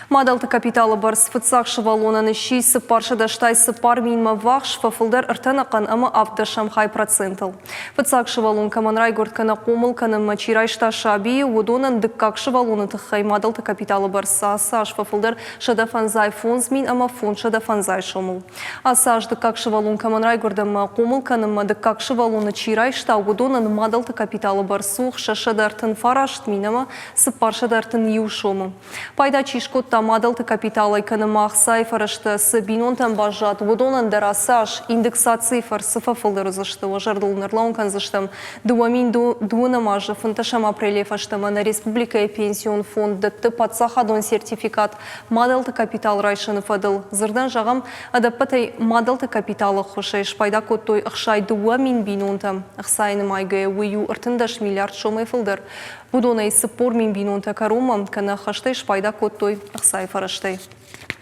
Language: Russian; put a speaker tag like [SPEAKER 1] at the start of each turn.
[SPEAKER 1] Мадалты капиталы бар сфыцак шывалонаны ши сыпаршы даштай сыпар минма вах шфафылдар ыртанакан ама автошам хай процентал. Фыцак шывалон каманрай горткана комыл каным мачирайшта шаби удонан дыккак шывалоны тыхай мадалты капиталы бар саса шфафылдар шадафанзай фонз мин ама фон шадафанзай шомыл. Асаш дыккак шывалон каманрай гордам комыл каным дыккак шывалоны чирайшта удонан мадалты капиталы бар сух шашадартын фарашт мин ама сыпар шадартын ю шомыл. Пайда чишкот мадалты капитала экономах сайфарышты сабинон там бажат водонан дарасаш индекса цифр сыфафылдары зашты вожардылнырлаун канзаштам дуамин дуанамажы фунташам апреле фаштама на республика пенсион фонд датты патсахадон сертификат мадалты капитал райшаны фадыл зырдан жағам адаппатай мадалты капиталы хошайш пайда коттой ықшай дуамин бинон там ықсайны майгая ую ыртындаш миллиард шомай фылдар Будонай сыппор мин бинон такарума кана хаштay пайда коттой ықсай фараштай.